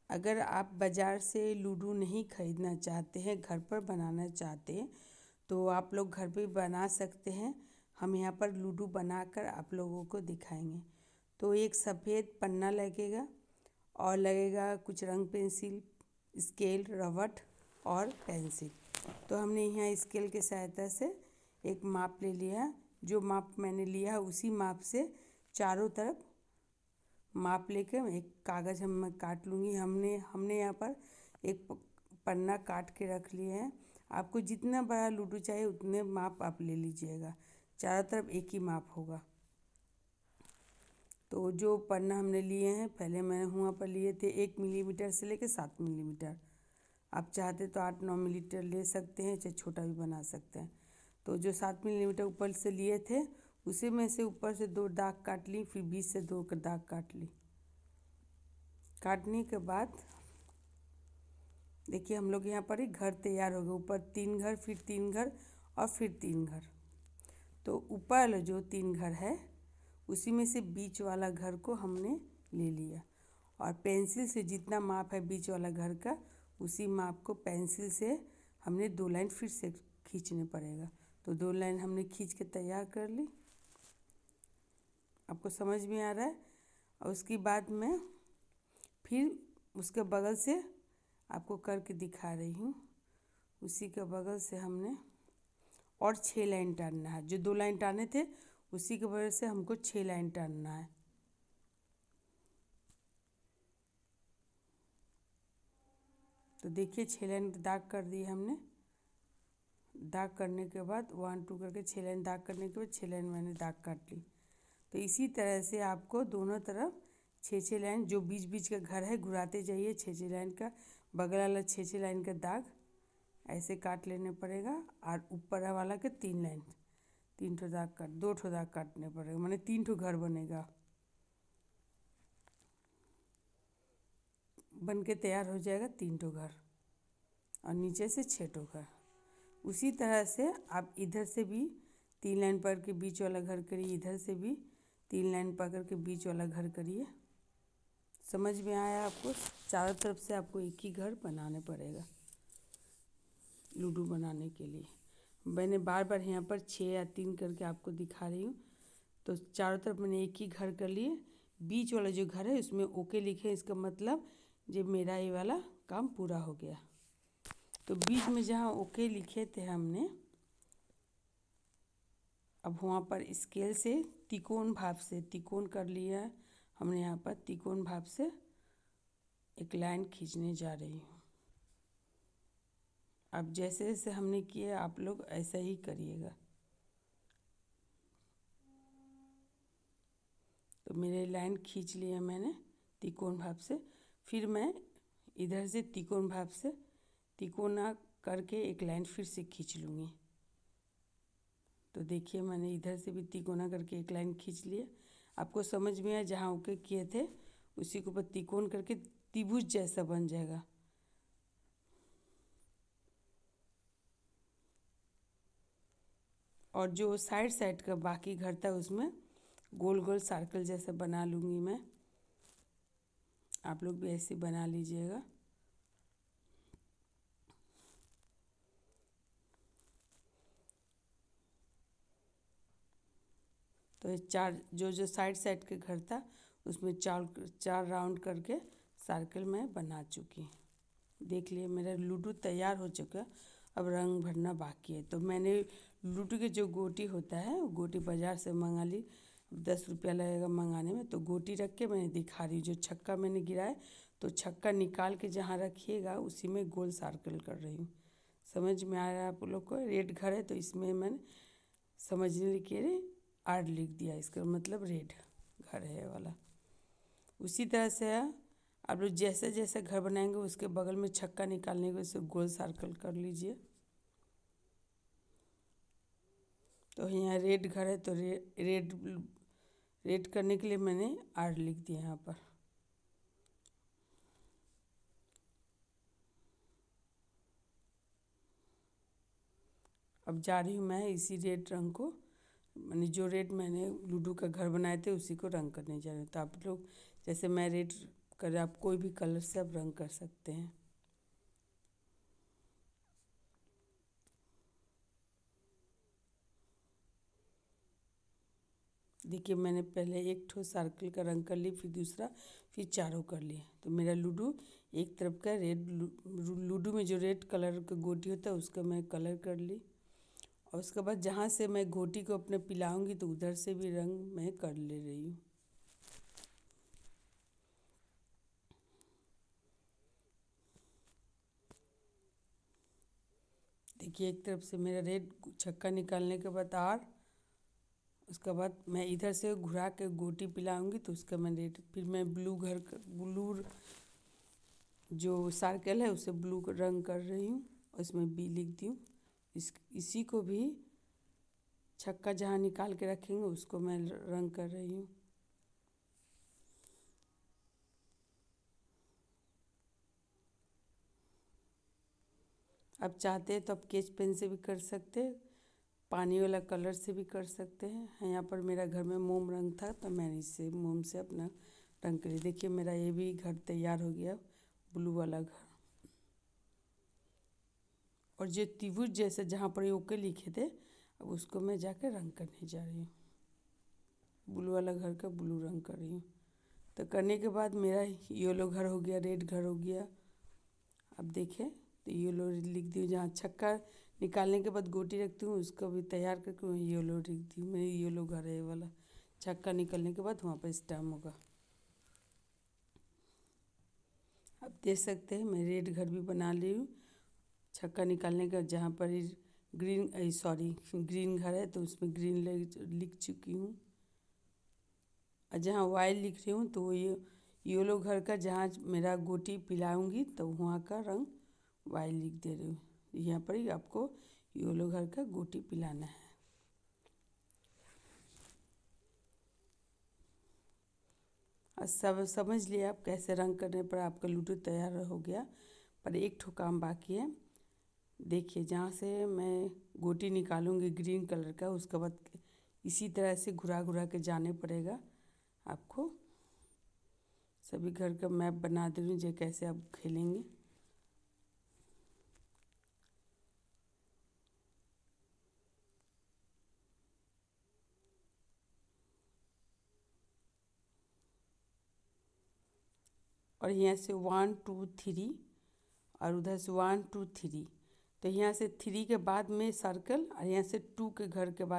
अगर आप बाज़ार से लूडो नहीं खरीदना चाहते हैं, घर पर बनाना चाहते हैं, तो आप लोग घर पे बना सकते हैं। हम यहाँ पर लूडो बनाकर आप लोगों को दिखाएंगे। तो एक सफ़ेद पन्ना लगेगा और लगेगा कुछ रंग पेंसिल, स्केल, रबड़ और पेंसिल। तो हमने यहाँ स्केल की सहायता से एक माप ले लिया। जो माप मैंने लिया उसी माप से चारों तरफ माप लेकर एक कागज़ हम काट लूँगी। हमने यहाँ पर एक पन्ना काट के रख लिए हैं। आपको जितना बड़ा लूडो चाहिए उतने माप आप ले लीजिएगा। चारों तरफ एक ही माप होगा। तो जो पन्ना हमने लिए हैं, पहले मैंने वहाँ पर लिए थे 1 मिलीमीटर से लेकर 7 मिलीमीटर। आप चाहते तो 8-9 मिलीमीटर ले सकते हैं, चाहे छोटा भी बना सकते हैं। तो जो 7 मिलीमीटर ऊपर से लिए थे उसी में से ऊपर से 2 दाग काट ली, फिर बीच से 2 दाग काट ली। काटने के बाद देखिए हम लोग यहाँ पर ही घर तैयार हो गए। ऊपर 3 घर, फिर 3 घर और फिर 3 घर। तो ऊपर जो 3 घर है उसी में से बीच वाला घर को हमने ले लिया और पेंसिल से जितना माप है बीच वाला घर का उसी माप को पेंसिल से हमने 2 लाइन फिर से खींचने पड़ेगा। तो 2 लाइन हमने खींच के तैयार कर ली। आपको समझ में आ रहा है? और उसके बाद में फिर उसके बगल से आपको करके दिखा रही हूँ। उसी के बगल से हमने और 6 लाइन टानना है। जो 2 लाइन टाने थे उसी के वजह से हमको 6 लाइन टानना है। तो देखिए 6 लाइन दाग कर दी हमने। दाग करने के बाद 1 2 करके 6 लाइन दाग करने के बाद 6 लाइन मैंने दाग काट ली। तो इसी तरह से आपको दोनों तरफ 6-6 लाइन जो बीच बीच का घर है घुराते जाइए। 6-6 लाइन का बगल वाला 6-6 लाइन का दाग ऐसे काट लेने पड़ेगा और ऊपर वाला के 3 लाइन 3 ठो दाग काट 2 ठो दाग काटने पड़ेगा, माने 3 ठो घर बनेगा। बन के तैयार हो जाएगा 3 ठो घर और नीचे से 6 ठो घर। उसी तरह से आप इधर से भी 3 लाइन पकड़ के बीच वाला घर करिए, इधर से भी 3 लाइन पकड़ के बीच वाला घर करिए। समझ में आया आपको? चारों तरफ से आपको एक ही घर बनाने पड़ेगा लूडो बनाने के लिए। मैंने बार बार यहाँ पर 6 या 3 करके आपको दिखा रही हूँ। तो चारों तरफ मैंने एक ही घर कर लिए। बीच वाला जो घर है उसमें ओके लिखे, इसका मतलब जो मेरा ये वाला काम पूरा हो गया। तो बीच में जहाँ ओके लिखे थे हमने, अब वहाँ पर स्केल से तिकोन भाप से तिकोन कर लिया। हमने यहाँ पर तिकोन भाप से एक लाइन खींचने जा रही हूँ। अब जैसे जैसे हमने किया आप लोग ऐसा ही करिएगा। तो मेरे लाइन खींच लिया मैंने तिकोन भाप से। फिर मैं इधर से तिकोन भाप से तिकोना करके एक लाइन फिर से खींच लूँगी। तो देखिए मैंने इधर से भी तिकोना करके एक लाइन खींच लिया। आपको समझ में आया? जहाँ ओके किए थे उसी के ऊपर तिकोन करके त्रिभुज जैसा बन जाएगा। और जो साइड साइड का बाकी घर था उसमें गोल गोल सर्कल जैसा बना लूँगी मैं। आप लोग भी ऐसे बना लीजिएगा। तो ये चार जो साइड साइड के घर था उसमें चार राउंड करके सर्कल मैं बना चुकी। देख लिए मेरा लूडो तैयार हो चुका। अब रंग भरना बाकी है। तो मैंने लूडो के जो गोटी होता है वो गोटी बाज़ार से मंगा ली। 10 रुपया लगेगा मंगाने में। तो गोटी रख के मैंने दिखा रही। जो छक्का मैंने गिराया तो छक्का निकाल के जहाँ रखिएगा उसी में गोल सर्कल कर रही हूँ। समझ में आ रहा है आप लोग को? रेड घर है तो इसमें मैंने समझने के लिए आर लिख दिया, इसका मतलब रेड घर है वाला। उसी तरह से आप लोग जैसे जैसे घर बनाएंगे उसके बगल में छक्का निकालने के उसे गोल सर्कल कर लीजिए। तो यहाँ रेड घर है तो रेड करने के लिए मैंने आर लिख दिया यहाँ पर। अब जा रही हूँ मैं इसी रेड रंग को, मैंने जो रेड मैंने लूडो का घर बनाए थे उसी को रंग करने जा रही हूँ। तो आप लोग जैसे मैं रेड कर आप कोई भी कलर से आप रंग कर सकते हैं। देखिए मैंने पहले एक ठो सर्कल का रंग कर ली, फिर दूसरा, फिर चारों कर लिए। तो मेरा लूडो एक तरफ का रेड, लूडो में जो रेड कलर का गोटी होता है उसका मैं कलर कर ली। और उसके बाद जहाँ से मैं गोटी को अपने पिलाऊंगी तो उधर से भी रंग मैं कर ले रही हूँ। देखिए एक तरफ से मेरा रेड छक्का निकालने के बाद उसके बाद मैं इधर से घुरा के गोटी पिलाऊंगी तो उसका मैं रेड, फिर मैं ब्लू जो सर्कल है उसे ब्लू रंग कर रही हूँ और इसमें बी लिख दी हूँ। इसी को भी छक्का जहाँ निकाल के रखेंगे उसको मैं रंग कर रही हूँ। अब चाहते हैं तो आप स्केच पेन से भी कर सकते हैं, पानी वाला कलर से भी कर सकते हैं। यहाँ पर मेरा घर में मोम रंग था तो मैंने इससे मोम से अपना रंग कर। देखिए मेरा ये भी घर तैयार हो गया, ब्लू वाला घर। और जो त्रिभुज जैसे जहाँ पर ओके लिखे थे अब उसको मैं जाकर रंग करने जा रही हूँ। ब्लू वाला घर का ब्लू रंग कर रही हूँ। तो करने के बाद मेरा येलो घर हो गया, रेड घर हो गया। अब देखें तो येलो लिख दी, जहाँ छक्का निकालने के बाद गोटी रखती हूँ उसको भी तैयार करके मैं येलो लिख दी हूँ। मेरी येलो घर है ये वाला, छक्का निकलने के बाद वहाँ पर स्टैम्प होगा। अब देख सकते हैं मैं रेड घर भी बना ली हूँ। छक्का निकालने का जहाँ पर ग्रीन घर है तो उसमें ग्रीन लिख चुकी हूँ। और जहाँ वाइट लिख रही हूँ तो ये येलो घर का जहाँ मेरा गोटी पिलाऊंगी तो वहाँ का रंग वाइट लिख दे रही हूँ। यहाँ पर ही आपको येलो घर का गोटी पिलाना है। और सब समझ लिया आप कैसे रंग करने पर आपका लूडो तैयार हो गया। पर एक ठो काम बाकी है। देखिए जहाँ से मैं गोटी निकालूंगी ग्रीन कलर का, उसके बाद इसी तरह से घुरा घुरा के जाने पड़ेगा आपको। सभी घर का मैप बना दे रही हूँ जो कैसे आप खेलेंगे। और यहाँ से 1 2 3 और उधर से 1 2 3। तो यहाँ से 3 के बाद में सर्कल और यहाँ से 2 के घर के बाद